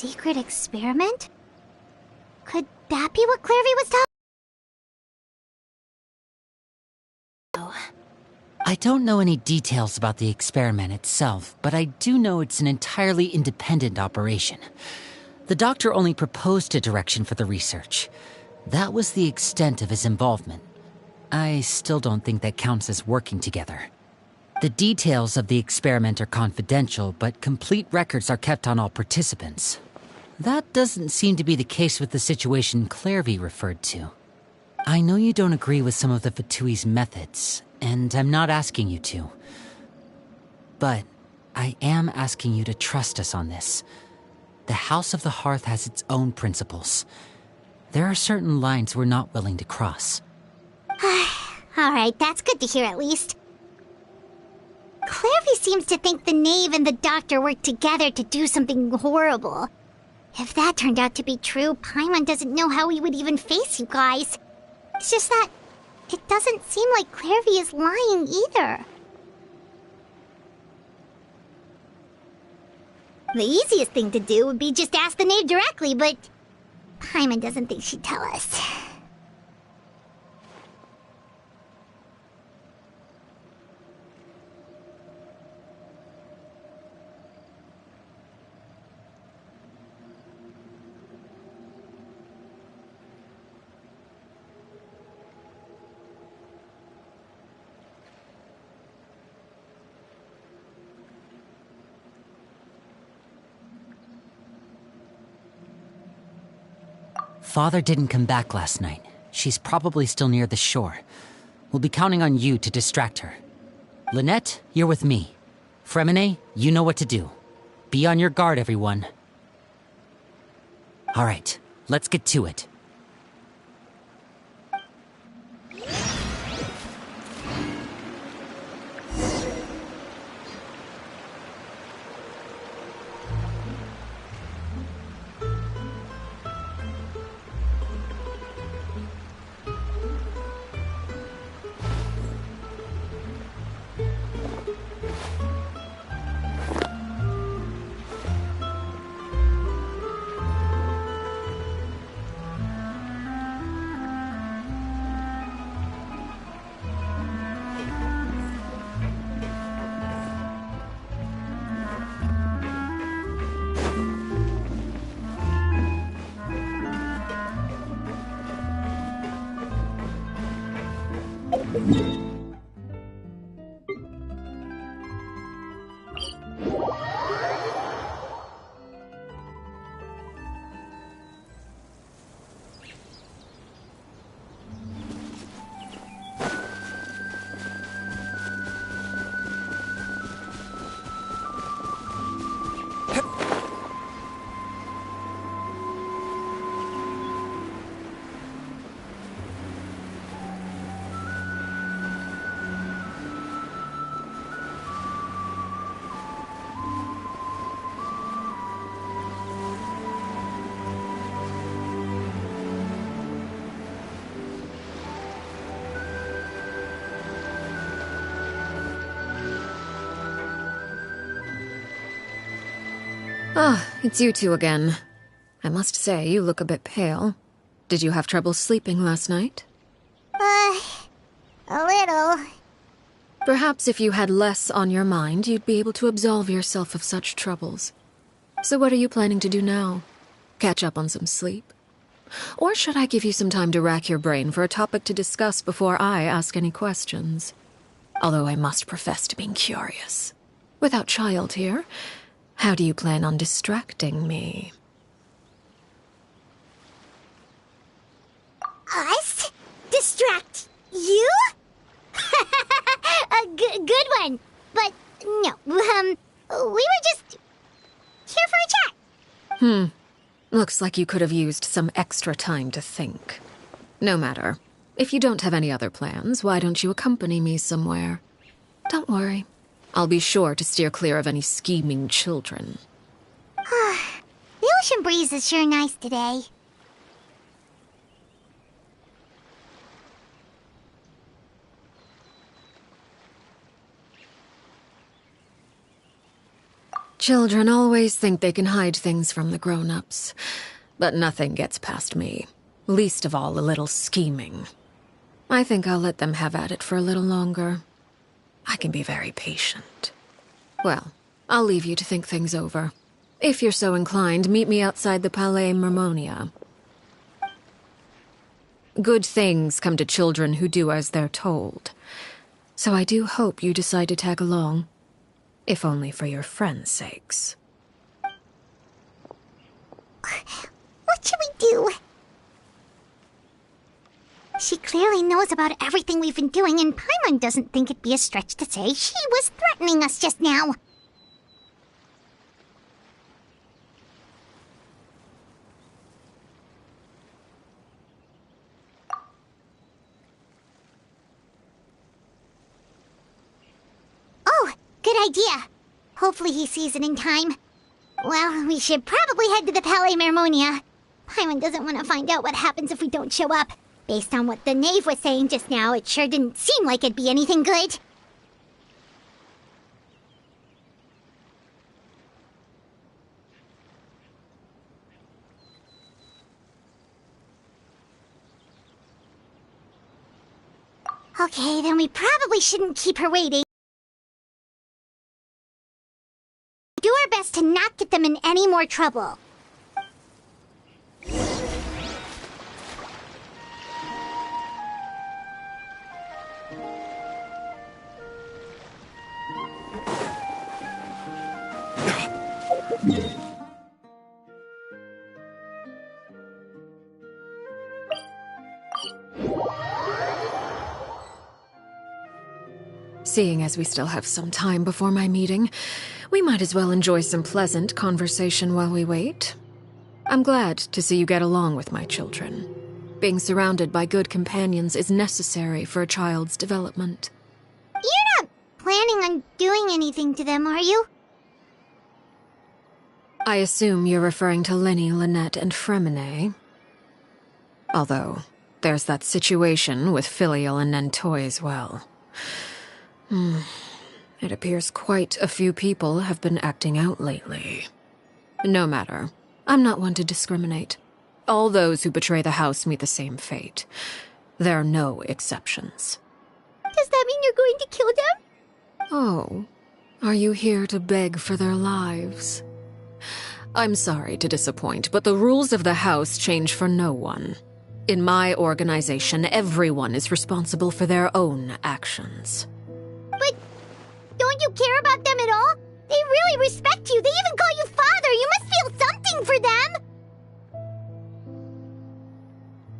secret experiment? Could that be what Clairvy was talking? I don't know any details about the experiment itself, but I do know it's an entirely independent operation. The doctor only proposed a direction for the research. That was the extent of his involvement. I still don't think that counts as working together. The details of the experiment are confidential, but complete records are kept on all participants. That doesn't seem to be the case with the situation Clairvy referred to. I know you don't agree with some of the Fatui's methods, and I'm not asking you to. But I am asking you to trust us on this. The House of the Hearth has its own principles. There are certain lines we're not willing to cross. Alright, that's good to hear at least. Clairvy seems to think the knave and the doctor worked together to do something horrible. If that turned out to be true, Paimon doesn't know how he would even face you guys. It's just that it doesn't seem like Clairvy is lying either. The easiest thing to do would be just ask the knave directly, but Paimon doesn't think she'd tell us. Father didn't come back last night. She's probably still near the shore. We'll be counting on you to distract her. Lynette, you're with me. Fremine, you know what to do. Be on your guard, everyone. All right, let's get to it. Ah, it's you two again. I must say, you look a bit pale. Did you have trouble sleeping last night? A little. Perhaps if you had less on your mind, you'd be able to absolve yourself of such troubles. So what are you planning to do now? Catch up on some sleep? Or should I give you some time to rack your brain for a topic to discuss before I ask any questions? Although I must profess to being curious. Without Child here, how do you plan on distracting me? Us? Distract you? A good one. But no, we were just here for a chat. Looks like you could have used some extra time to think. No matter. If you don't have any other plans, why don't you accompany me somewhere? Don't worry. I'll be sure to steer clear of any scheming children. The ocean breeze is sure nice today. Children always think they can hide things from the grown-ups, but nothing gets past me, least of all a little scheming. I think I'll let them have at it for a little longer. I can be very patient. Well, I'll leave you to think things over. If you're so inclined, meet me outside the Palais Mermonia. Good things come to children who do as they're told. So I do hope you decide to tag along, if only for your friends' sakes. What should we do? She clearly knows about everything we've been doing, and Paimon doesn't think it'd be a stretch to say she was threatening us just now. Oh, good idea. Hopefully he sees it in time. Well, we should probably head to the Palais Mermonia. Paimon doesn't want to find out what happens if we don't show up. Based on what the knave was saying just now, it sure didn't seem like it'd be anything good. Okay, then we probably shouldn't keep her waiting. Do our best to not get them in any more trouble. Seeing as we still have some time before my meeting, we might as well enjoy some pleasant conversation while we wait. I'm glad to see you get along with my children. Being surrounded by good companions is necessary for a child's development. You're not planning on doing anything to them, are you? I assume you're referring to Lenny, Lynette, and Fremine. Although, there's that situation with Filial and Nentoy as well. It appears quite a few people have been acting out lately. No matter. I'm not one to discriminate. All those who betray the house meet the same fate. There are no exceptions. Does that mean you're going to kill them? Oh, are you here to beg for their lives? I'm sorry to disappoint, but the rules of the house change for no one. In my organization, everyone is responsible for their own actions. But don't you care about them at all? They really respect you. They even call you father. You must feel something for them.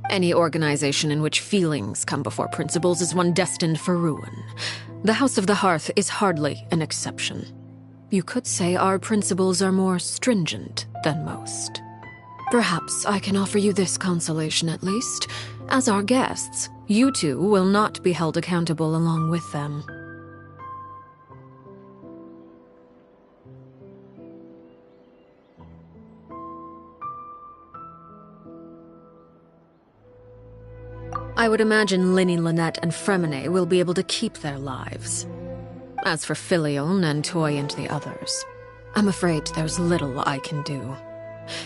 Any organization in which feelings come before principles is one destined for ruin. The House of the Hearth is hardly an exception. You could say our principles are more stringent than most. Perhaps I can offer you this consolation at least. As our guests, you two will not be held accountable along with them. I would imagine Lenny, Lynette, and Fremine will be able to keep their lives. As for Filial, Nentoy, and the others, I'm afraid there's little I can do.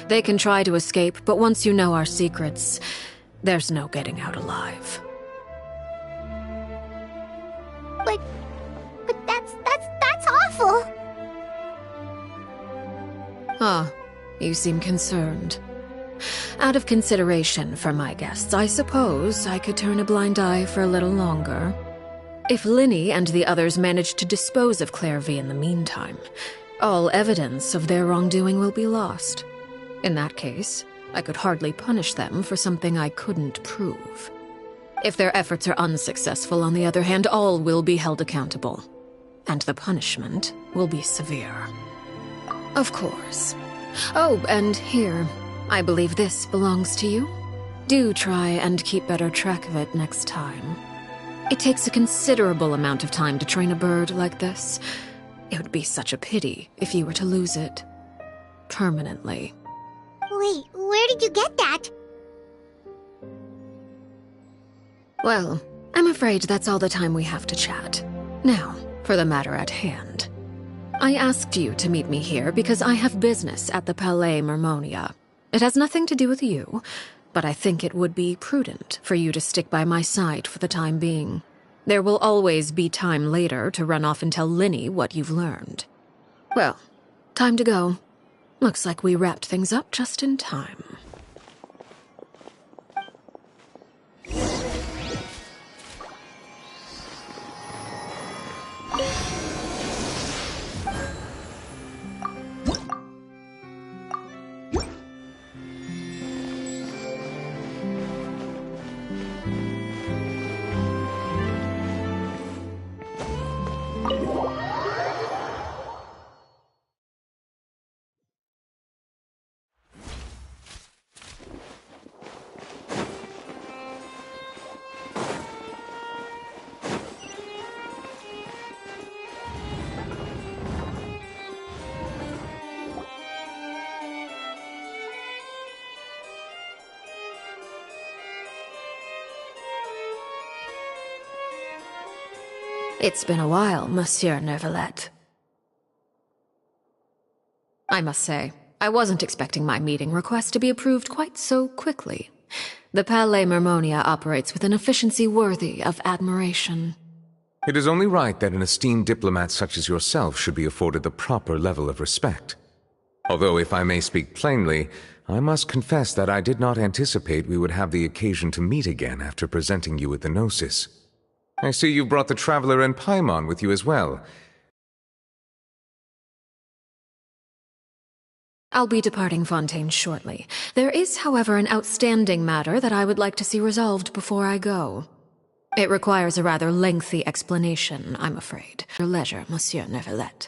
They can try to escape, but once you know our secrets, there's no getting out alive. But that's awful. Ah, you seem concerned. Out of consideration for my guests, I suppose I could turn a blind eye for a little longer. If Lenny and the others manage to dispose of Clairvy in the meantime, all evidence of their wrongdoing will be lost. In that case, I could hardly punish them for something I couldn't prove. If their efforts are unsuccessful, on the other hand, all will be held accountable. And the punishment will be severe. Of course. Oh, and here, I believe this belongs to you. Do try and keep better track of it next time. It takes a considerable amount of time to train a bird like this. It would be such a pity if you were to lose it. Permanently. Wait, where did you get that? Well, I'm afraid that's all the time we have to chat. Now, for the matter at hand. I asked you to meet me here because I have business at the Palais Mermonia. It has nothing to do with you, but I think it would be prudent for you to stick by my side for the time being. There will always be time later to run off and tell Linny what you've learned. Well, time to go. Looks like we wrapped things up just in time. It's been a while, Monsieur Neuvillette. I must say, I wasn't expecting my meeting request to be approved quite so quickly. The Palais Mermonia operates with an efficiency worthy of admiration. It is only right that an esteemed diplomat such as yourself should be afforded the proper level of respect. Although, if I may speak plainly, I must confess that I did not anticipate we would have the occasion to meet again after presenting you with the Gnosis. I see you brought the Traveler and Paimon with you as well. I'll be departing Fontaine shortly. There is, however, an outstanding matter that I would like to see resolved before I go. It requires a rather lengthy explanation, I'm afraid. Your leisure, Monsieur Neuvillette.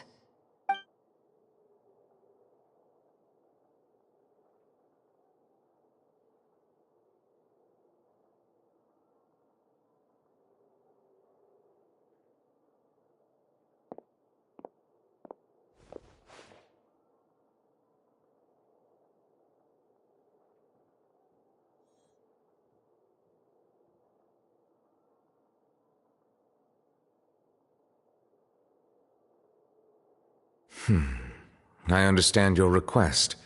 I understand your request.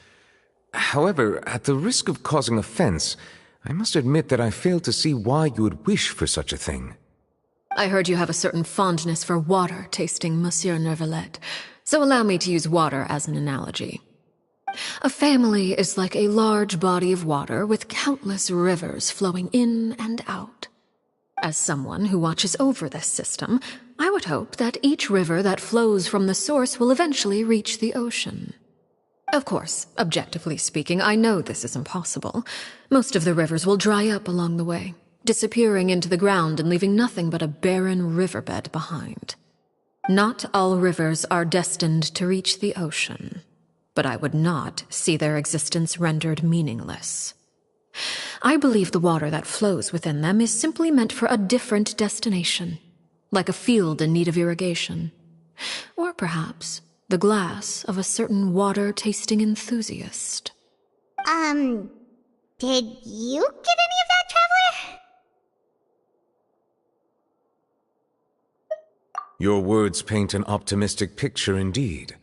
However, at the risk of causing offense, I must admit that I fail to see why you would wish for such a thing. I heard you have a certain fondness for water tasting, Monsieur Neuvillette, so allow me to use water as an analogy. A family is like a large body of water with countless rivers flowing in and out. As someone who watches over this system, I would hope that each river that flows from the source will eventually reach the ocean. Of course, objectively speaking, I know this is impossible. Most of the rivers will dry up along the way, disappearing into the ground and leaving nothing but a barren riverbed behind. Not all rivers are destined to reach the ocean, but I would not see their existence rendered meaningless. I believe the water that flows within them is simply meant for a different destination, like a field in need of irrigation. Or perhaps the glass of a certain water-tasting enthusiast. Did you get any of that, Traveler? Your words paint an optimistic picture indeed.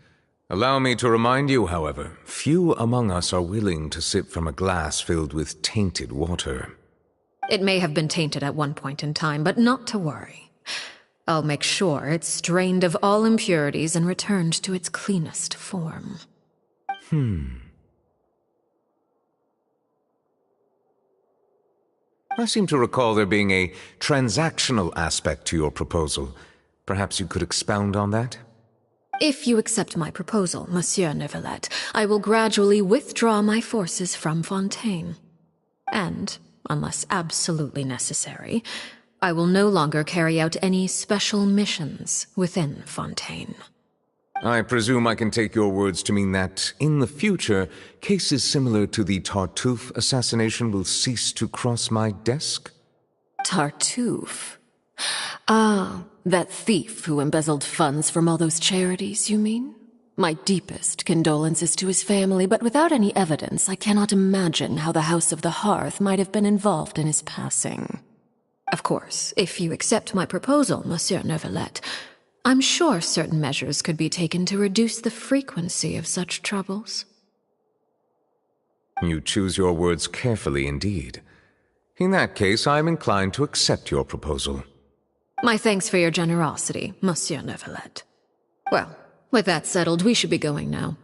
Allow me to remind you, however, few among us are willing to sip from a glass filled with tainted water. It may have been tainted at one point in time, but not to worry. I'll make sure it's strained of all impurities and returned to its cleanest form. I seem to recall there being a transactional aspect to your proposal. Perhaps you could expound on that? If you accept my proposal, Monsieur Neuvillette, I will gradually withdraw my forces from Fontaine. And, unless absolutely necessary, I will no longer carry out any special missions within Fontaine. I presume I can take your words to mean that, in the future, cases similar to the Tartuffe assassination will cease to cross my desk? Tartuffe? Ah, that thief who embezzled funds from all those charities, you mean? My deepest condolences to his family, but without any evidence, I cannot imagine how the House of the Hearth might have been involved in his passing. Of course, if you accept my proposal, Monsieur Neuvillette, I'm sure certain measures could be taken to reduce the frequency of such troubles. You choose your words carefully indeed. In that case, I am inclined to accept your proposal. My thanks for your generosity, Monsieur Neuvillette. Well, with that settled, we should be going now.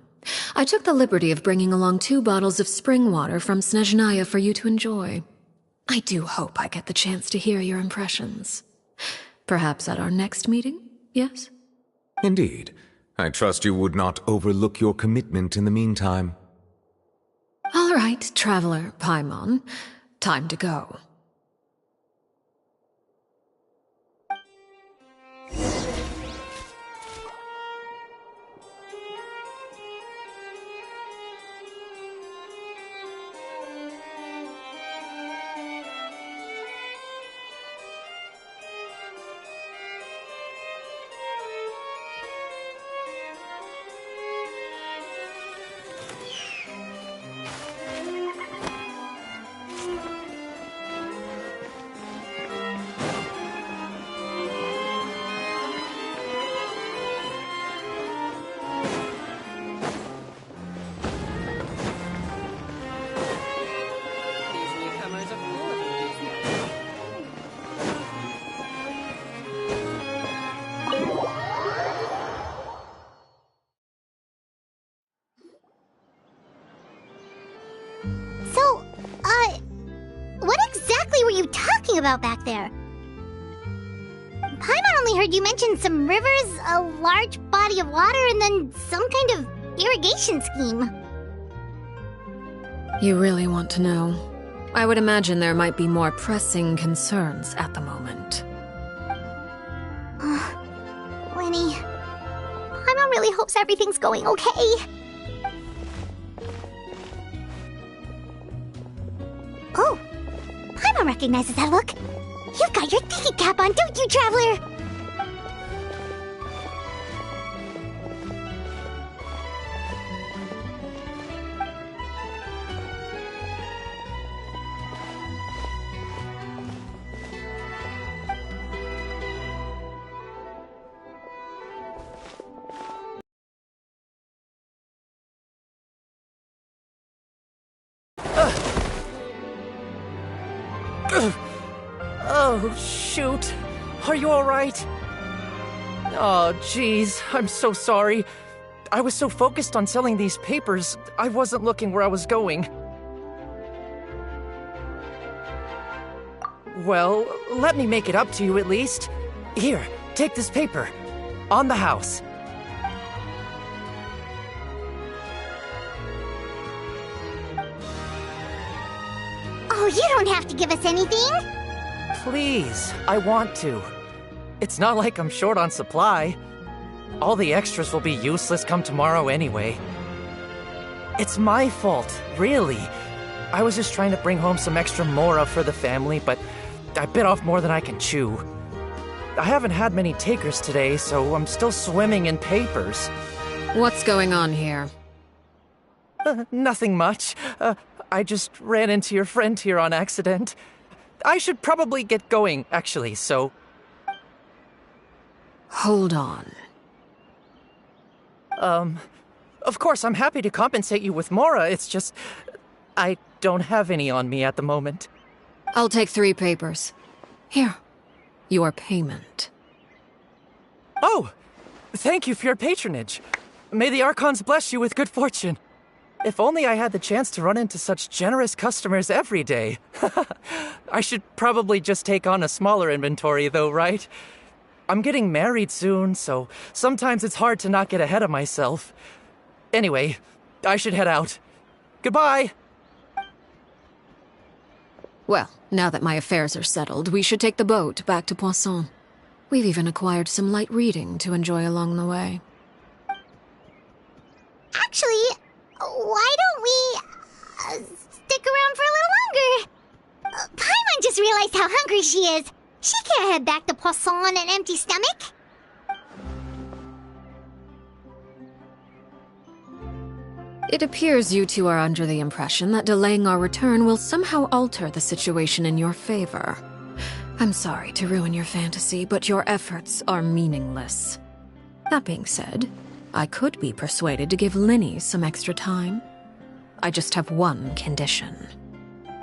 I took the liberty of bringing along 2 bottles of spring water from Snezhnaya for you to enjoy. I do hope I get the chance to hear your impressions. Perhaps at our next meeting, yes? Indeed. I trust you would not overlook your commitment in the meantime. All right, Traveler Paimon. Time to go. About back there? Paimon only heard you mention some rivers, a large body of water, and then some kind of irrigation scheme. You really want to know? I would imagine there might be more pressing concerns at the moment. Winnie, Paimon really hopes everything's going okay. Oh. Paimon recognizes that look. You've got your thinking cap on, don't you, Traveler? Oh, shoot. Are you alright? Oh, jeez. I'm so sorry. I was so focused on selling these papers, I wasn't looking where I was going. Well, let me make it up to you at least. Here, take this paper. On the house. Oh, you don't have to give us anything. Please, I want to. It's not like I'm short on supply. All the extras will be useless come tomorrow anyway. It's my fault, really. I was just trying to bring home some extra mora for the family, but I bit off more than I can chew. I haven't had many takers today, so I'm still swimming in papers. What's going on here? Nothing much. I just ran into your friend here on accident. I should probably get going, actually, so... Hold on. Of course, I'm happy to compensate you with mora, it's just... I don't have any on me at the moment. I'll take 3 papers. Here. Your payment. Oh! Thank you for your patronage. May the Archons bless you with good fortune. If only I had the chance to run into such generous customers every day. I should probably just take on a smaller inventory though, right? I'm getting married soon, so sometimes it's hard to not get ahead of myself. Anyway, I should head out. Goodbye! Well, now that my affairs are settled, we should take the boat back to Poisson. We've even acquired some light reading to enjoy along the way. Actually, why don't we stick around for a little longer? Paimon just realized how hungry she is. She can't head back to Poisson on an empty stomach. It appears you two are under the impression that delaying our return will somehow alter the situation in your favor. I'm sorry to ruin your fantasy, but your efforts are meaningless. That being said, I could be persuaded to give Linny some extra time. I just have one condition.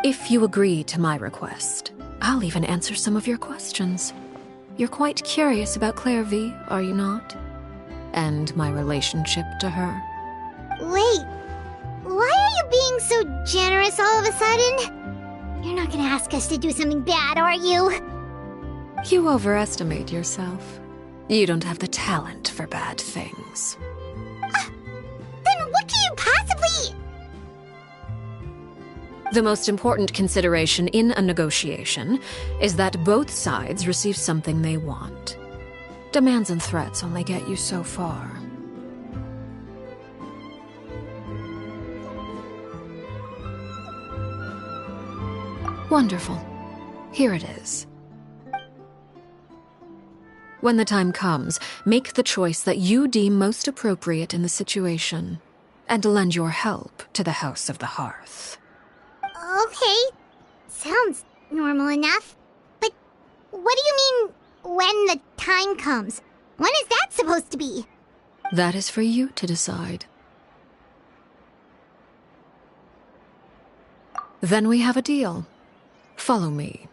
If you agree to my request, I'll even answer some of your questions. You're quite curious about Claire V, are you not? And my relationship to her. Wait, why are you being so generous all of a sudden? You're not gonna ask us to do something bad, are you? You overestimate yourself. You don't have the talent for bad things. Then what can you possibly... The most important consideration in a negotiation is that both sides receive something they want. Demands and threats only get you so far. Wonderful. Here it is. When the time comes, make the choice that you deem most appropriate in the situation, and lend your help to the House of the Hearth. Okay, sounds normal enough. But what do you mean, when the time comes? When is that supposed to be? That is for you to decide. Then we have a deal. Follow me.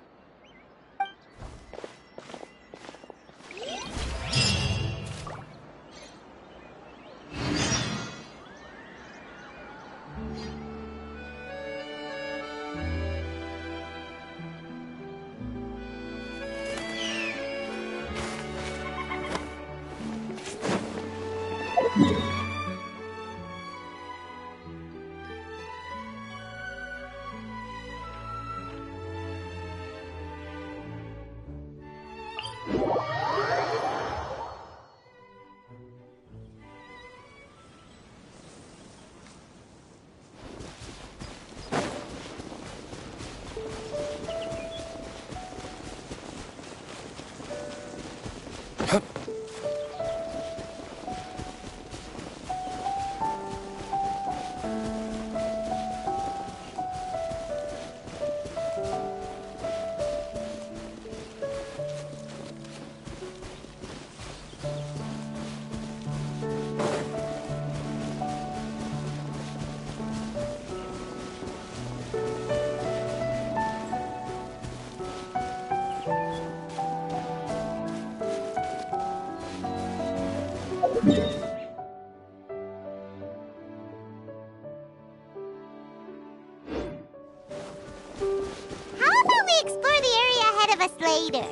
How about we explore the area ahead of us later?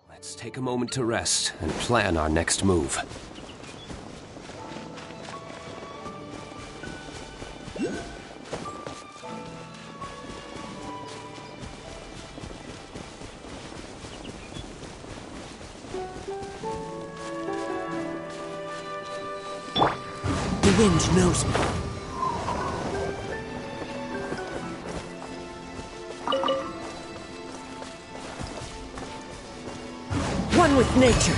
Let's take a moment to rest and plan our next move. The wind knows me. One with nature.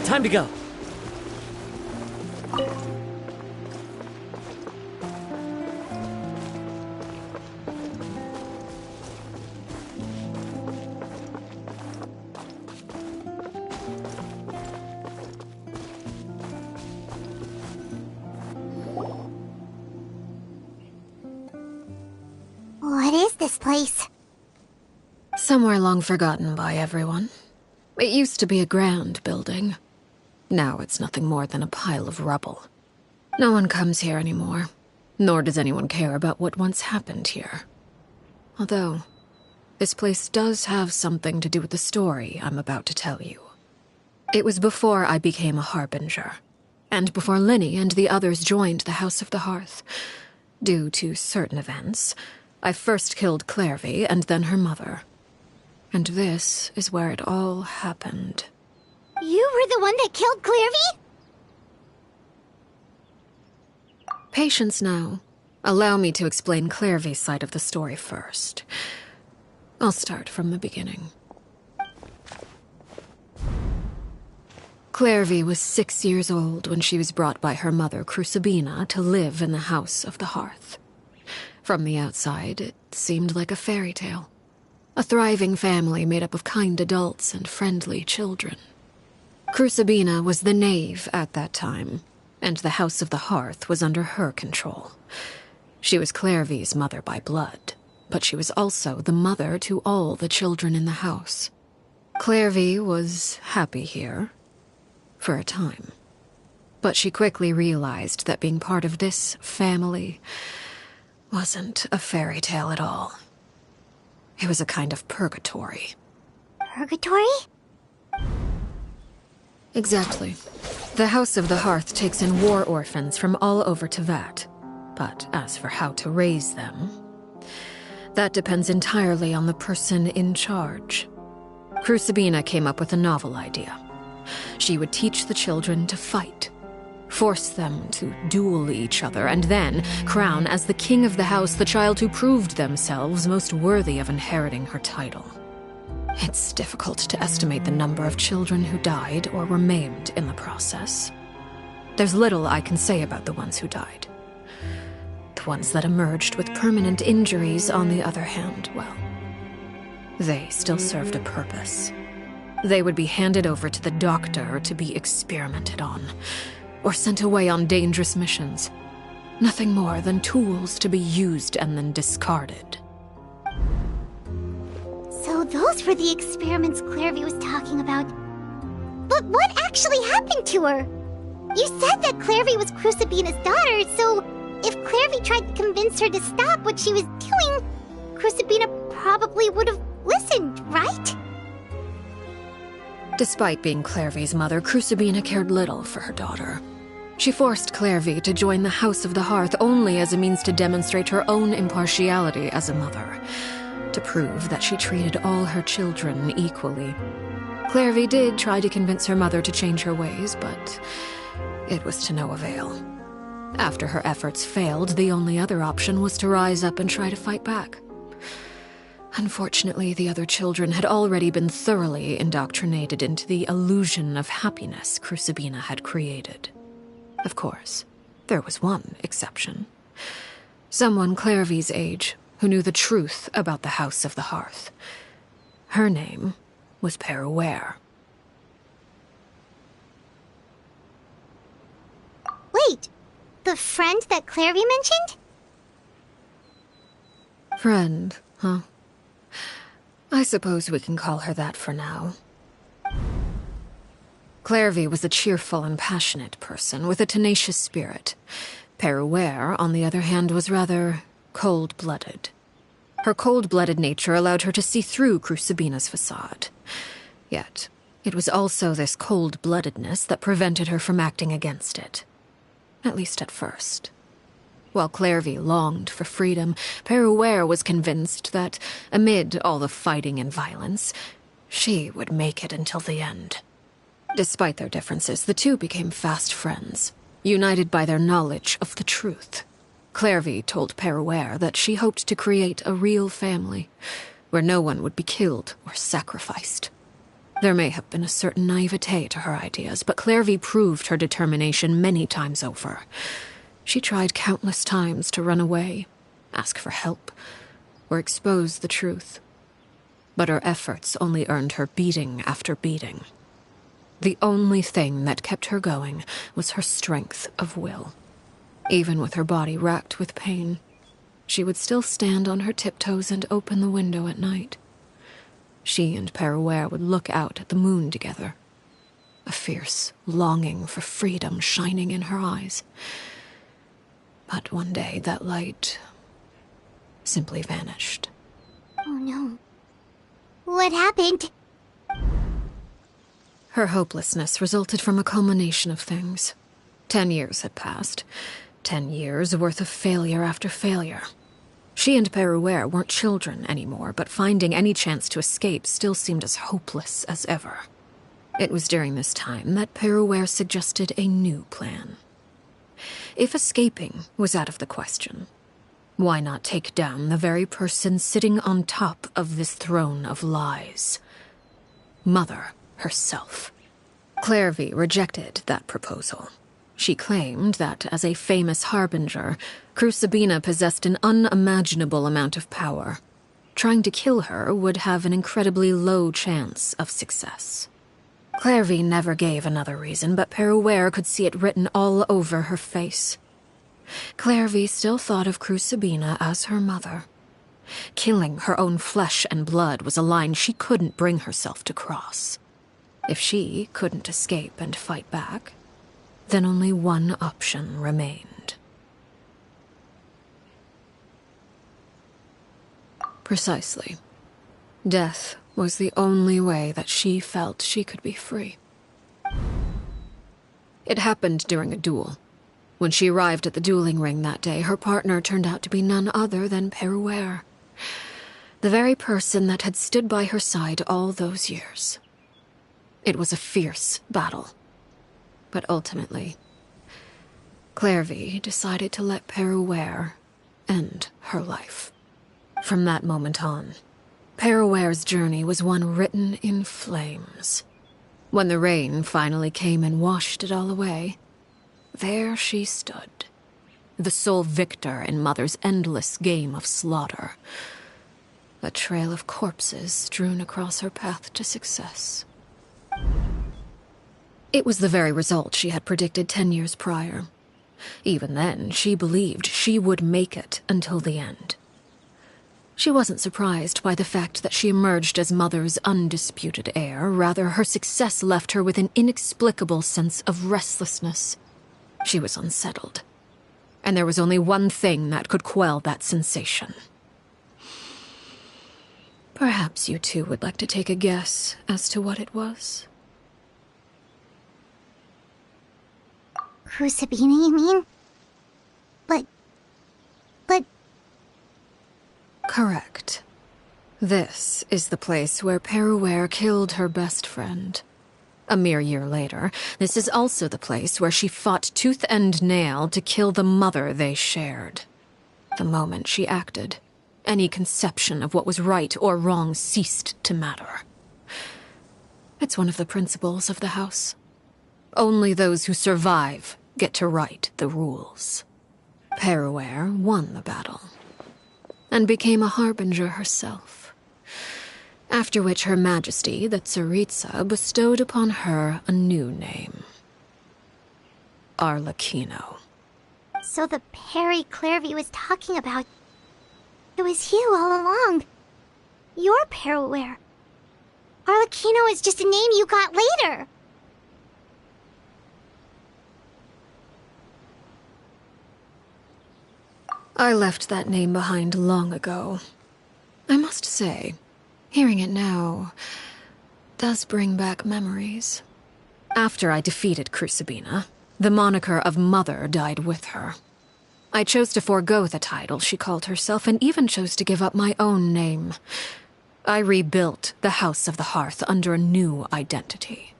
Time to go. place? Somewhere long forgotten by everyone. It used to be a grand building. Now it's nothing more than a pile of rubble. No one comes here anymore, nor does anyone care about what once happened here. Although, this place does have something to do with the story I'm about to tell you. It was before I became a Harbinger, and before Linny and the others joined the House of the Hearth. Due to certain events, I first killed Clairvy and then her mother. And this is where it all happened. You were the one that killed Clairvy? Patience now. Allow me to explain Clairvy's side of the story first. I'll start from the beginning. Clairvy was 6 years old when she was brought by her mother, Crucibina, to live in the House of the Hearth. From the outside, it seemed like a fairy tale. A thriving family made up of kind adults and friendly children. Crucibina was the knave at that time, and the House of the Hearth was under her control. She was Clairvy's mother by blood, but she was also the mother to all the children in the house. Clairvy was happy here, for a time. But she quickly realized that being part of this family wasn't a fairy tale at all. It was a kind of purgatory. Purgatory? Exactly. The House of the Hearth takes in war orphans from all over Teyvat. But as for how to raise them, that depends entirely on the person in charge. Crucibina came up with a novel idea. She would teach the children to fight, force them to duel each other, and then crown as the king of the house the child who proved themselves most worthy of inheriting her title. It's difficult to estimate the number of children who died or were maimed in the process. There's little I can say about the ones who died. The ones that emerged with permanent injuries, on the other hand, well, they still served a purpose. They would be handed over to the doctor to be experimented on, or sent away on dangerous missions. Nothing more than tools to be used and then discarded. So those were the experiments Clairvy was talking about. But what actually happened to her? You said that Clairvy was Crucibina's daughter, so if Clairvy tried to convince her to stop what she was doing, Crucibina probably would have listened, right? Despite being Clairvy's mother, Crucibina cared little for her daughter. She forced Clairvy to join the House of the Hearth only as a means to demonstrate her own impartiality as a mother, to prove that she treated all her children equally. Clairvy did try to convince her mother to change her ways, but it was to no avail. After her efforts failed, the only other option was to rise up and try to fight back. Unfortunately, the other children had already been thoroughly indoctrinated into the illusion of happiness Crucibina had created. Of course, there was one exception. Someone Clairvy's age who knew the truth about the House of the Hearth. Her name was Peruere. Wait, the friend that Clairvy mentioned? Friend, huh? I suppose we can call her that for now. Clairvy was a cheerful and passionate person with a tenacious spirit. Peruere, on the other hand, was rather cold-blooded. Her cold-blooded nature allowed her to see through Crucibina's facade. Yet, it was also this cold-bloodedness that prevented her from acting against it. At least at first. While Clairvy longed for freedom, Peruere was convinced that, amid all the fighting and violence, she would make it until the end. Despite their differences, the two became fast friends, united by their knowledge of the truth. Clairvy told Peruere that she hoped to create a real family, where no one would be killed or sacrificed. There may have been a certain naivete to her ideas, but Clairvy proved her determination many times over. She tried countless times to run away, ask for help, or expose the truth. But her efforts only earned her beating after beating. The only thing that kept her going was her strength of will. Even with her body racked with pain, she would still stand on her tiptoes and open the window at night. She and Perouer would look out at the moon together, a fierce longing for freedom shining in her eyes. But one day that light simply vanished. Oh no. What happened? Her hopelessness resulted from a culmination of things. 10 years had passed. 10 years worth of failure after failure. She and Perouer weren't children anymore, but finding any chance to escape still seemed as hopeless as ever. It was during this time that Perouer suggested a new plan. If escaping was out of the question, why not take down the very person sitting on top of this throne of lies? Mother herself. Clairvy rejected that proposal. She claimed that, as a famous harbinger, Crucibina possessed an unimaginable amount of power. Trying to kill her would have an incredibly low chance of success. Clairvy never gave another reason, but Perouer could see it written all over her face. Clairvy still thought of Crucibina as her mother. Killing her own flesh and blood was a line she couldn't bring herself to cross. If she couldn't escape and fight back, then only one option remained. Precisely. Death was the only way that she felt she could be free. It happened during a duel. When she arrived at the dueling ring that day, her partner turned out to be none other than Perouer, the very person that had stood by her side all those years. It was a fierce battle. But ultimately, Clairvy decided to let Perouer end her life. From that moment on, Perouer's journey was one written in flames. When the rain finally came and washed it all away, there she stood, the sole victor in Mother's endless game of slaughter, a trail of corpses strewn across her path to success. It was the very result she had predicted 10 years prior. Even then, she believed she would make it until the end. She wasn't surprised by the fact that she emerged as Mother's undisputed heir. Rather, her success left her with an inexplicable sense of restlessness. She was unsettled, and there was only one thing that could quell that sensation. Perhaps you two would like to take a guess as to what it was? Crucibina, you mean? But... Correct. This is the place where Perouer killed her best friend. A mere year later, this is also the place where she fought tooth and nail to kill the mother they shared. The moment she acted, any conception of what was right or wrong ceased to matter. It's one of the principles of the house. Only those who survive get to write the rules. Perouer won the battle, and became a harbinger herself. After which Her Majesty, the Tsaritsa, bestowed upon her a new name. Arlecchino. So the Perry Clairvy was talking about... It was you all along. You're Perouer. Arlecchino is just a name you got later. I left that name behind long ago. I must say, hearing it now does bring back memories. After I defeated Crucibina, the moniker of Mother died with her. I chose to forego the title she called herself, and even chose to give up my own name. I rebuilt the House of the Hearth under a new identity.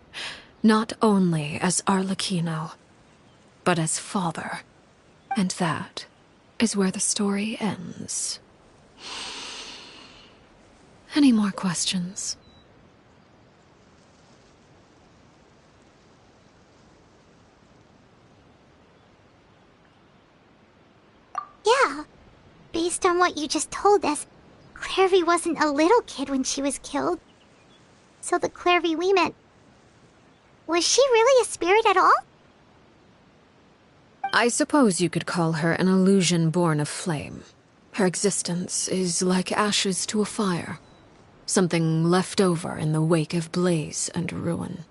Not only as Arlecchino, but as father. And that is where the story ends. Any more questions? Yeah. Based on what you just told us, Clairvy wasn't a little kid when she was killed. So the Clairvy we met... Was she really a spirit at all? I suppose you could call her an illusion born of flame. Her existence is like ashes to a fire. Something left over in the wake of blaze and ruin.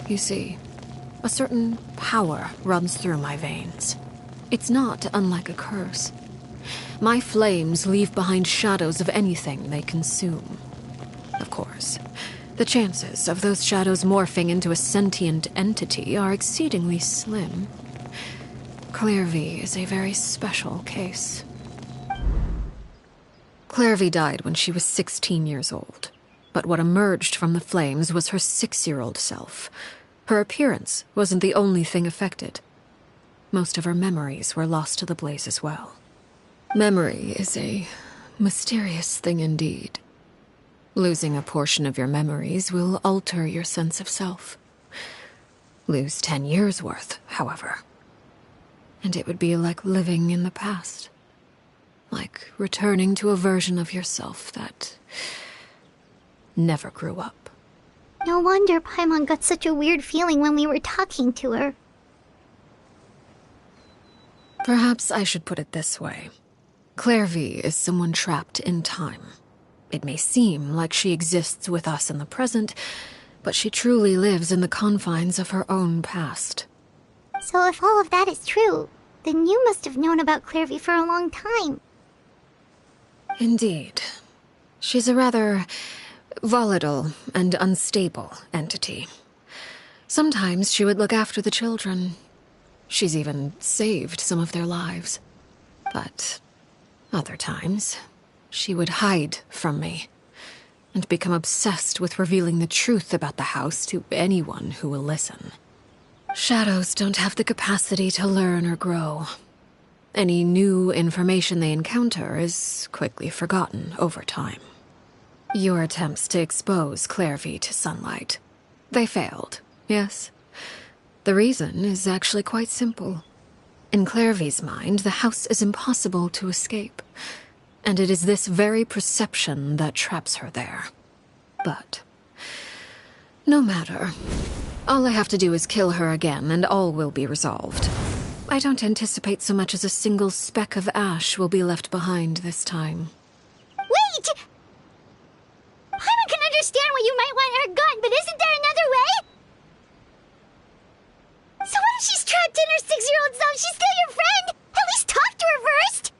You see, a certain power runs through my veins. It's not unlike a curse. My flames leave behind shadows of anything they consume. Of course, the chances of those shadows morphing into a sentient entity are exceedingly slim. Clairvy is a very special case. Clairvy died when she was 16 years old, but what emerged from the flames was her 6-year-old self. Her appearance wasn't the only thing affected. Most of her memories were lost to the blaze as well. Memory is a mysterious thing indeed. Losing a portion of your memories will alter your sense of self. Lose 10 years' worth, however, and it would be like living in the past. Like returning to a version of yourself that never grew up. No wonder Paimon got such a weird feeling when we were talking to her. Perhaps I should put it this way. Clairvy is someone trapped in time. It may seem like she exists with us in the present, but she truly lives in the confines of her own past. So if all of that is true, then you must have known about Clairvy for a long time. Indeed. She's a rather volatile and unstable entity. Sometimes she would look after the children. She's even saved some of their lives. But other times, she would hide from me and become obsessed with revealing the truth about the house to anyone who will listen. Shadows don't have the capacity to learn or grow. Any new information they encounter is quickly forgotten over time. Your attempts to expose Clairvy to sunlight. They failed, yes? The reason is actually quite simple. In Clairvy's mind, the house is impossible to escape, and it is this very perception that traps her there. But no matter. All I have to do is kill her again, and all will be resolved. I don't anticipate so much as a single speck of ash will be left behind this time. Wait! Paimon can understand why you might want her gone, but isn't there another way? So what if she's trapped in her 6-year-old self? She's still your friend! At least talk to her first!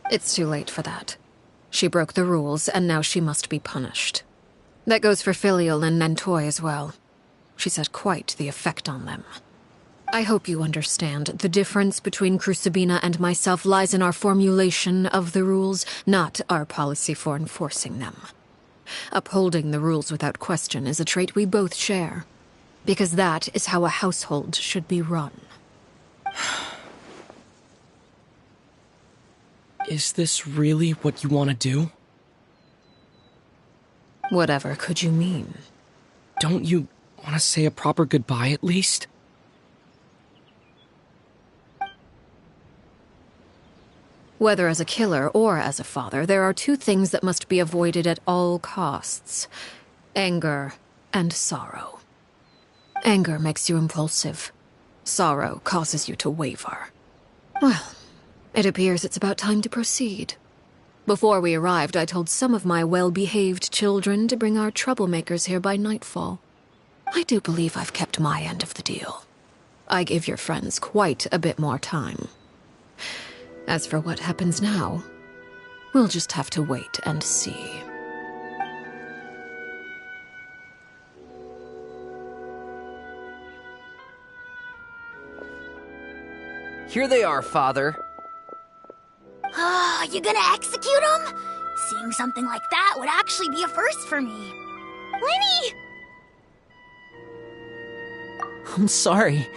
It's too late for that. She broke the rules, and now she must be punished. That goes for Filial and Nantoy as well. She's had quite the effect on them. I hope you understand the difference between Crucibina and myself lies in our formulation of the rules, not our policy for enforcing them. Upholding the rules without question is a trait we both share, because that is how a household should be run. Is this really what you want to do? Whatever could you mean? Don't you want to say a proper goodbye at least? Whether as a killer or as a father, there are two things that must be avoided at all costs: anger and sorrow. Anger makes you impulsive. Sorrow causes you to waver. Well, it appears it's about time to proceed. Before we arrived, I told some of my well-behaved children to bring our troublemakers here by nightfall. I do believe I've kept my end of the deal. I give your friends quite a bit more time. As for what happens now, we'll just have to wait and see. Here they are, Father. You gonna execute him? Seeing something like that would actually be a first for me. Winnie! I'm sorry.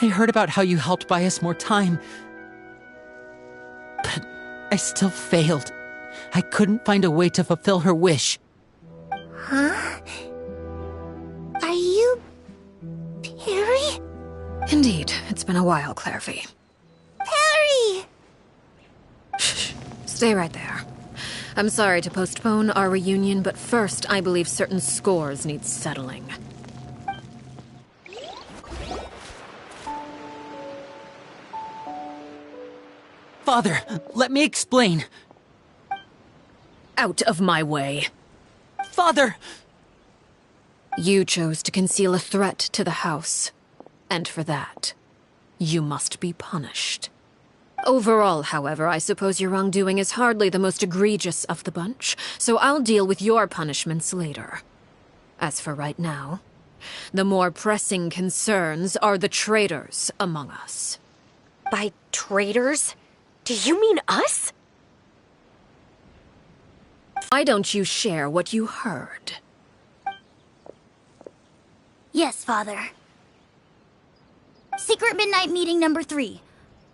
I heard about how you helped buy us more time. But I still failed. I couldn't find a way to fulfill her wish. Huh? Are you... Perry? Indeed, it's been a while, Clairvy. Perry! Shh. Stay right there. I'm sorry to postpone our reunion, but first I believe certain scores need settling. Father, let me explain. Out of my way. Father! You chose to conceal a threat to the house. And for that, you must be punished. Overall, however, I suppose your wrongdoing is hardly the most egregious of the bunch, so I'll deal with your punishments later. As for right now, the more pressing concerns are the traitors among us. By traitors? Do you mean us? Why don't you share what you heard? Yes, Father. Secret Midnight Meeting number 3.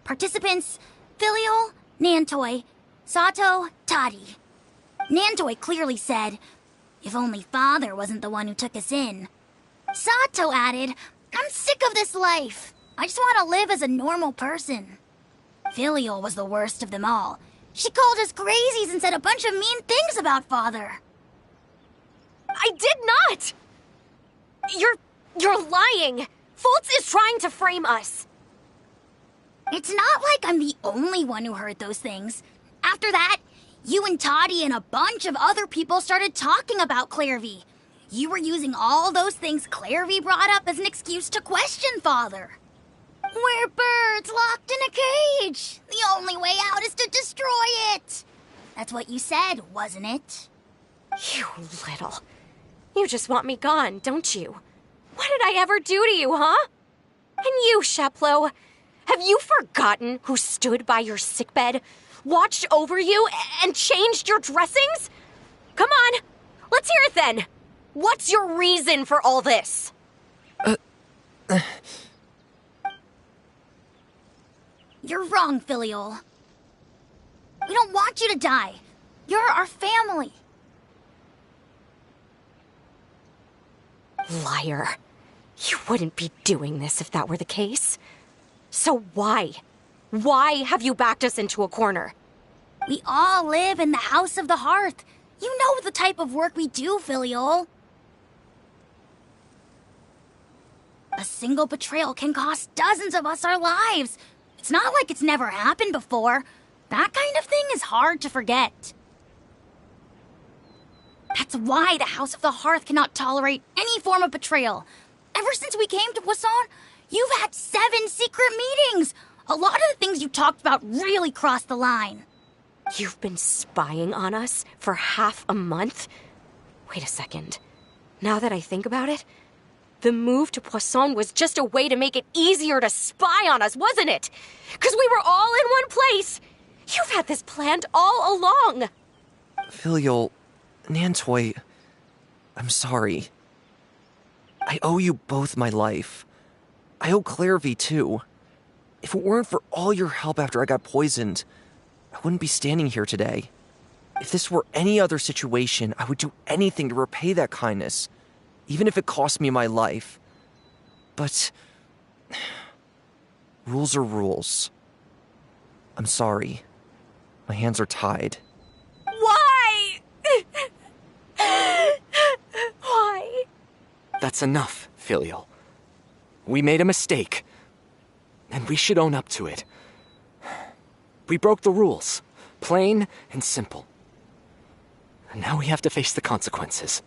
Participants, Filial, Nantoi, Sato, Toddy. Nantoi clearly said, if only Father wasn't the one who took us in. Sato added, I'm sick of this life. I just want to live as a normal person. Filial was the worst of them all. She called us crazies and said a bunch of mean things about Father. I did not! You're lying! Fultz is trying to frame us. It's not like I'm the only one who heard those things. After that, you and Toddy and a bunch of other people started talking about Clairvy. You were using all those things Clairvy brought up as an excuse to question Father. We're birds locked in a cage. The only way out is to destroy it. That's what you said, wasn't it? You little... You just want me gone, don't you? What did I ever do to you, huh? And you, Sheplo, have you forgotten who stood by your sickbed, watched over you, and changed your dressings? Come on, let's hear it then. What's your reason for all this? You're wrong, Filial. We don't want you to die. You're our family. Liar. You wouldn't be doing this if that were the case. So why? Why have you backed us into a corner? We all live in the House of the Hearth. You know the type of work we do, Filial. A single betrayal can cost dozens of us our lives. It's not like it's never happened before. That kind of thing is hard to forget. That's why the House of the Hearth cannot tolerate any form of betrayal. Ever since we came to Poisson, you've had 7 secret meetings. A lot of the things you talked about really crossed the line. You've been spying on us for half a month? Wait a second. Now that I think about it, the move to Poisson was just a way to make it easier to spy on us, wasn't it? Because we were all in one place. You've had this planned all along. Filial, Nantoi, I'm sorry. I owe you both my life. I owe Clairvy too. If it weren't for all your help after I got poisoned, I wouldn't be standing here today. If this were any other situation, I would do anything to repay that kindness, even if it cost me my life. But rules are rules. I'm sorry. My hands are tied. Why? Why? That's enough, Filial. We made a mistake, and we should own up to it. We broke the rules, plain and simple. And now we have to face the consequences.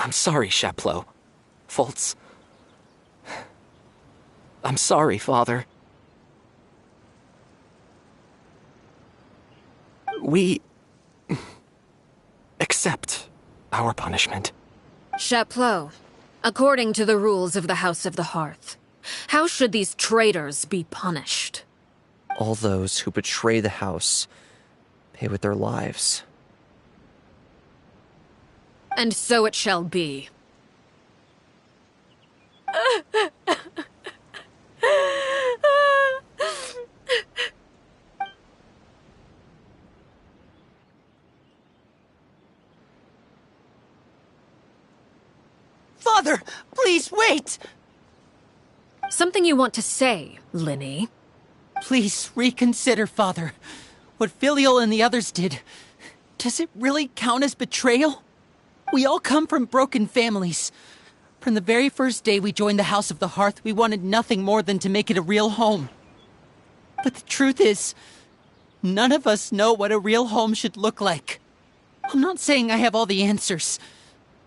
I'm sorry, Chapleau. Fultz. I'm sorry, Father. We accept our punishment. Chapleau, according to the rules of the House of the Hearth, how should these traitors be punished? All those who betray the house pay with their lives. And so it shall be. Father, please wait! Something you want to say, Linny? Please reconsider, Father. What Filial and the others did, does it really count as betrayal? We all come from broken families. From the very first day we joined the House of the Hearth, we wanted nothing more than to make it a real home. But the truth is, None of us know what a real home should look like. I'm not saying I have all the answers.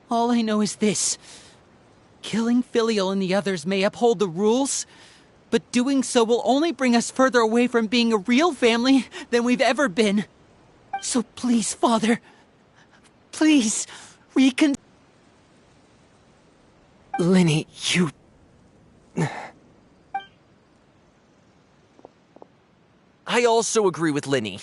All I know is this. Killing Filial and the others may uphold the rules, but doing so will only bring us further away from being a real family than we've ever been. So please, Father, please, Lenny, you... I also agree with Lenny.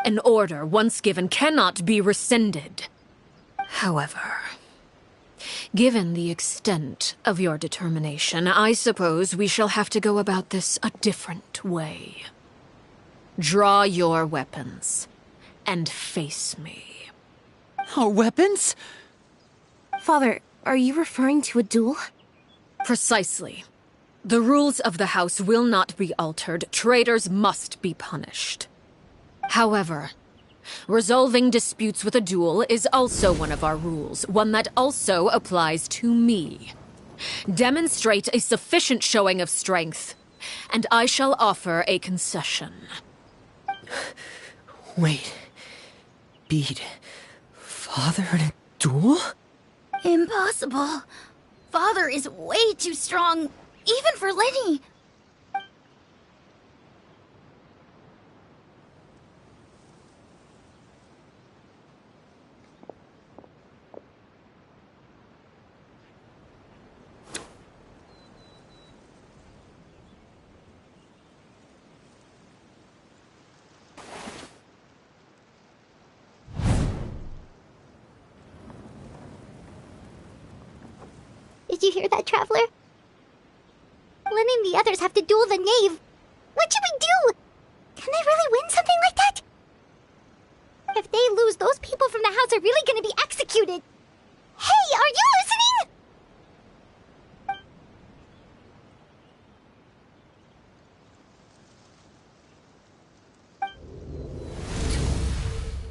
An order once given cannot be rescinded. However, given the extent of your determination, I suppose we shall have to go about this a different way. Draw your weapons and face me. Our weapons? Father, are you referring to a duel? Precisely. The rules of the house will not be altered. Traitors must be punished. However, resolving disputes with a duel is also one of our rules, one that also applies to me. Demonstrate a sufficient showing of strength, and I shall offer a concession. Wait. Beat Father in a duel? Impossible. Father is way too strong, even for Lenny. Did you hear that, Traveler? Lenny and the others have to duel the knave. What should we do? Can they really win something like that? If they lose, those people from the house are really gonna be executed. Hey, are you listening?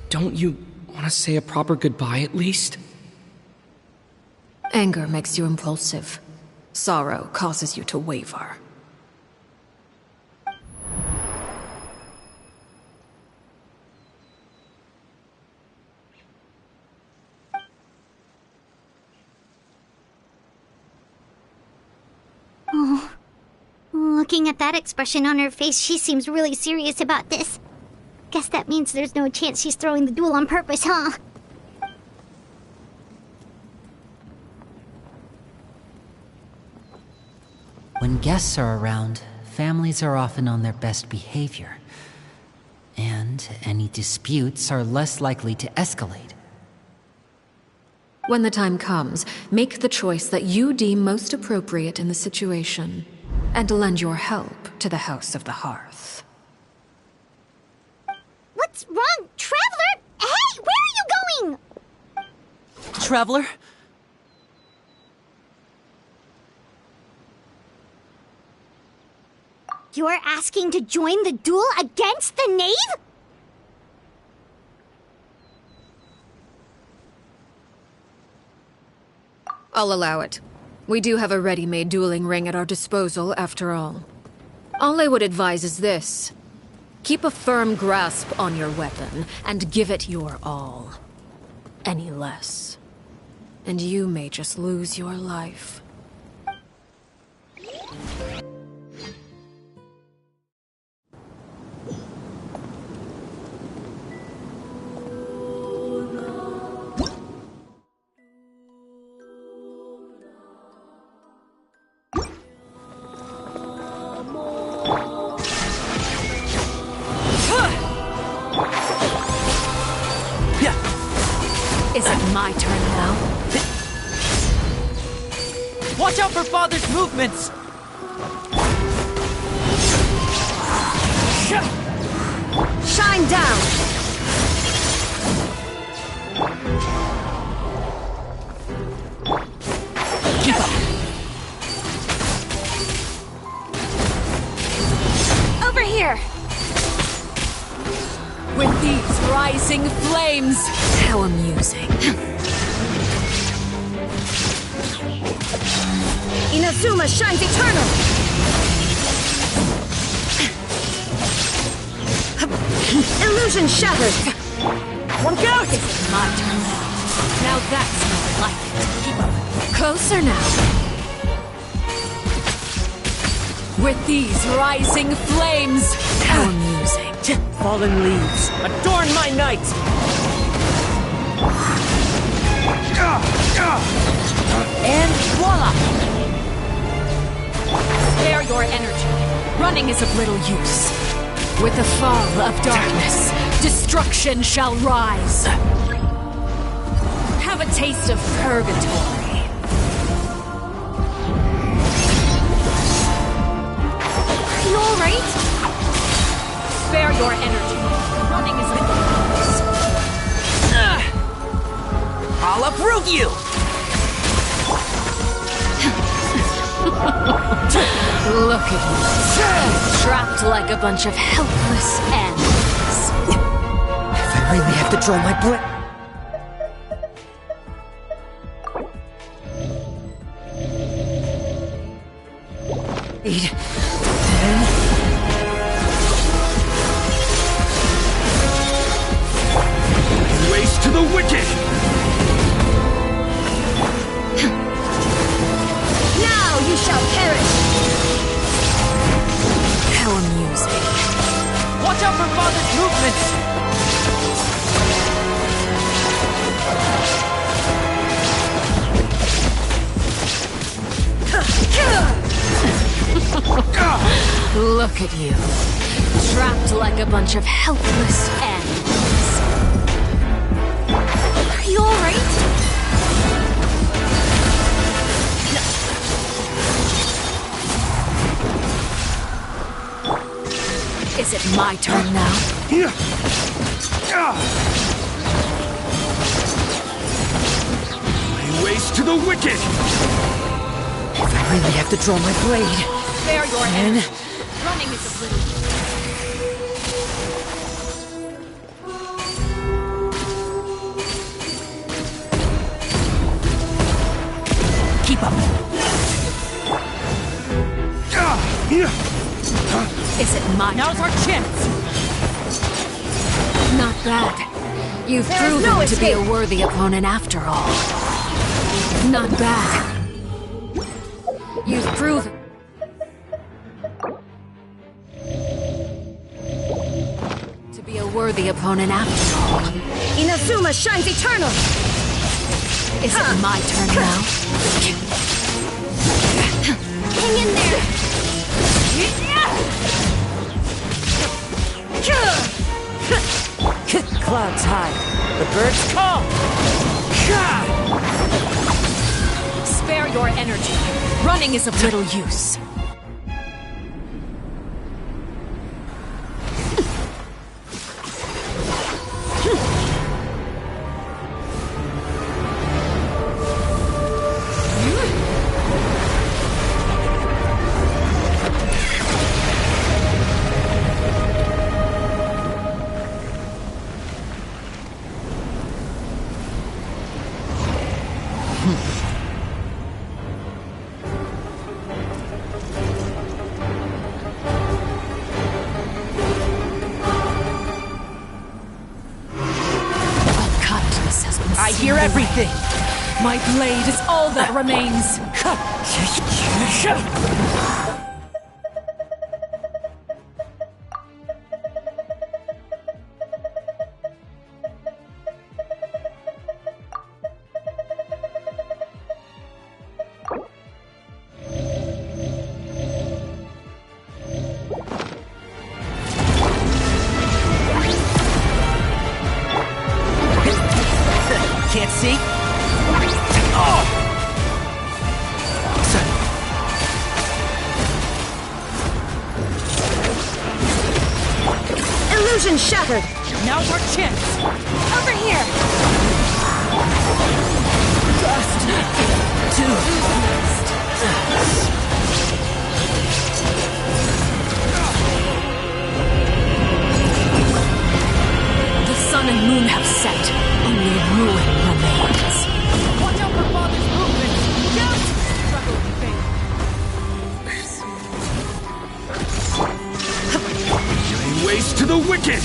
Don't you want to say a proper goodbye at least? Anger makes you impulsive. Sorrow causes you to waver. Oh. Looking at that expression on her face, she seems really serious about this. Guess that means there's no chance she's throwing the duel on purpose, huh? When guests are around, families are often on their best behavior. And any disputes are less likely to escalate. When the time comes, make the choice that you deem most appropriate in the situation, and lend your help to the House of the Hearth. What's wrong, Traveler? Hey, where are you going? Traveler? You're asking to join the duel against the knave? I'll allow it. We do have a ready-made dueling ring at our disposal, after all. All I would advise is this. Keep a firm grasp on your weapon, and give it your all. Any less, and you may just lose your life. Is it my turn now? Watch out for Father's movements! Shine down! Keep up! Over here! With these rising flames! How amusing. Inazuma shines eternal! Illusion shattered! One count! My turn now. Now that's more like it. Keep up. Closer now. With these rising flames. How amusing. Fallen leaves, adorn my night! And voila! Spare your energy. Running is of little use. With the fall of darkness, destruction shall rise. Have a taste of purgatory. Are you alright? Spare your energy. Running is of little use. I'll uproot you! Look at you. Trapped like a bunch of helpless animals. If I really have to draw my blade... Waste to the wicked! Now you shall perish! How amusing. Watch out for Father's movements! Look at you. Trapped like a bunch of helpless animals. Are you alright? Is it my turn now? Lay waste to the wicked! If I really have to draw my blade... Spare your energy. Running is a little... Keep up. Is it my Now's our chance! Not bad. You've There's proven no to be a escape. worthy opponent after all. Not bad. You've proven... to be a worthy opponent after all. Inazuma shines eternal! Is it my turn now? Hang in there! Clouds high. The birds call! Spare your energy. Running is of little use. I hear everything! My blade is all that remains. Can't see? Illusion shattered! Now's our chance! Over here! The sun and moon have set. Only ruin remains. Watch out for Father's movements! Yes! Struggle in vain. to the wicked!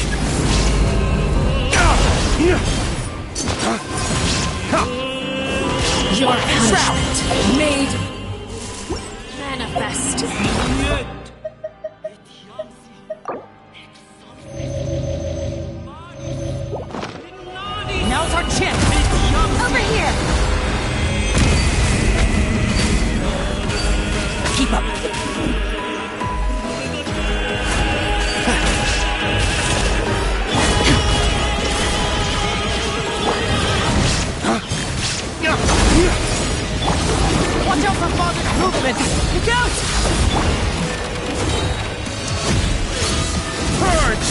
Your punishment made manifest. Now's our chance! Over here! Keep up! Watch out for Father's movement! Look out! Purge!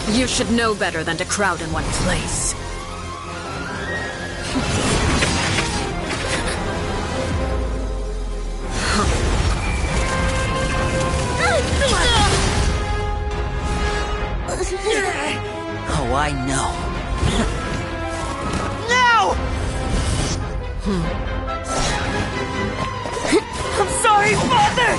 You should know better than to crowd in one place. Oh, I know. Now! I'm sorry, Father!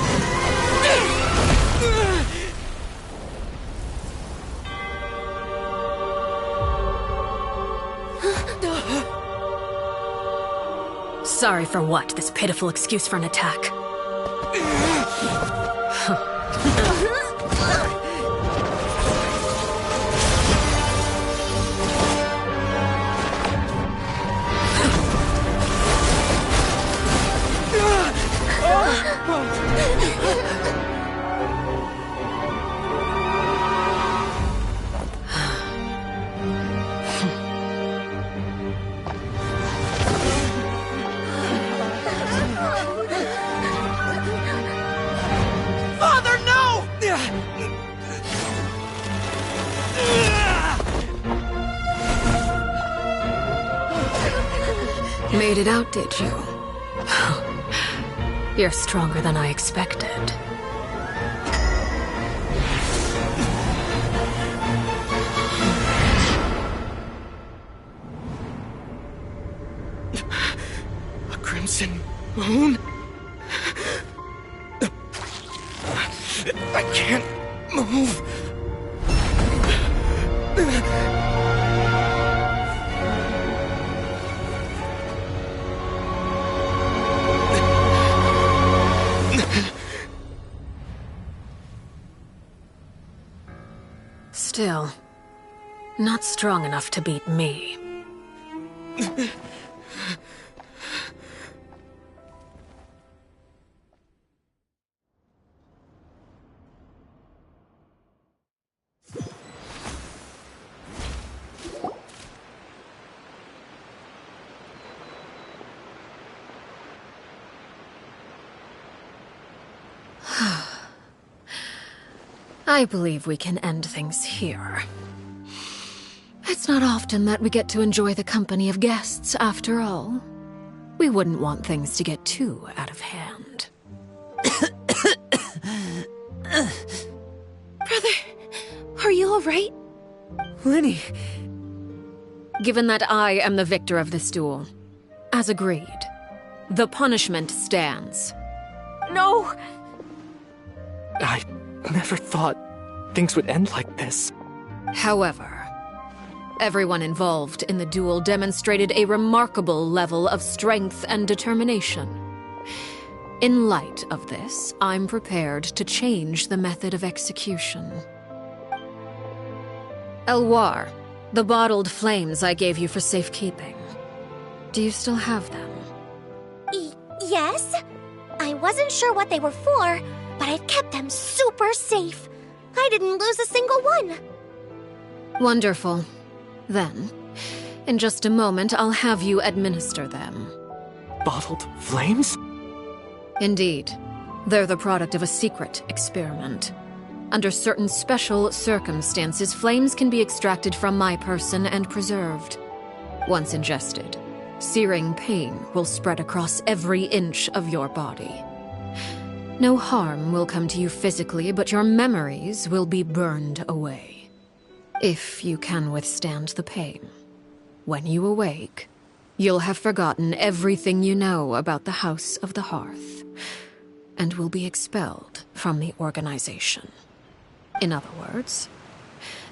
Sorry for what? This pitiful excuse for an attack. Father, no! Made it out, did you? You're stronger than I expected. A crimson moon? I can't move. Still, not strong enough to beat me. I believe we can end things here. It's not often that we get to enjoy the company of guests, after all. We wouldn't want things to get too out of hand. Brother, are you alright? Lenny. Given that I am the victor of this duel, as agreed, the punishment stands. No! I never thought things would end like this. However, everyone involved in the duel demonstrated a remarkable level of strength and determination. In light of this, I'm prepared to change the method of execution. Elwar, the bottled flames I gave you for safekeeping. Do you still have them? Yes? I wasn't sure what they were for, but I've kept them super safe. I didn't lose a single one. Wonderful. Then, in just a moment, I'll have you administer them. Bottled flames? Indeed. They're the product of a secret experiment. Under certain special circumstances, flames can be extracted from my person and preserved. Once ingested, searing pain will spread across every inch of your body. No harm will come to you physically, but your memories will be burned away. If you can withstand the pain. When you awake, you'll have forgotten everything you know about the House of the Hearth, and will be expelled from the organization. In other words,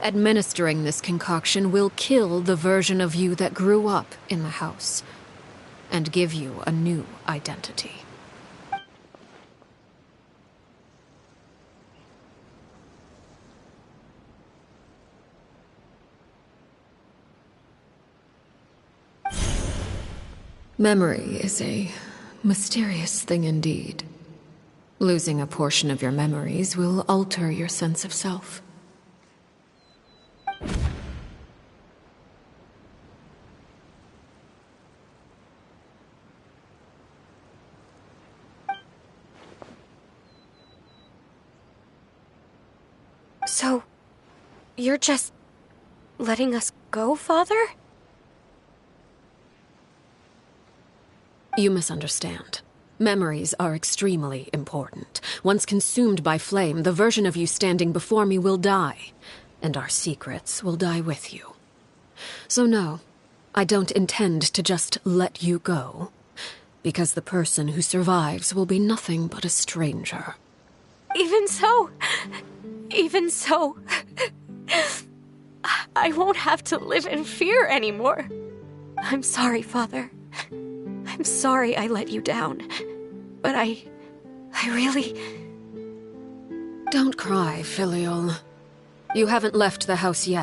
administering this concoction will kill the version of you that grew up in the house, and give you a new identity. Memory is a mysterious thing indeed. Losing a portion of your memories will alter your sense of self. So, you're just letting us go, Father? You misunderstand. Memories are extremely important. Once consumed by flame, the version of you standing before me will die, and our secrets will die with you. So no, I don't intend to just let you go, because the person who survives will be nothing but a stranger. Even so, I won't have to live in fear anymore. I'm sorry, Father. I'm sorry I let you down, but I really... Don't cry, Filial. You haven't left the house yet.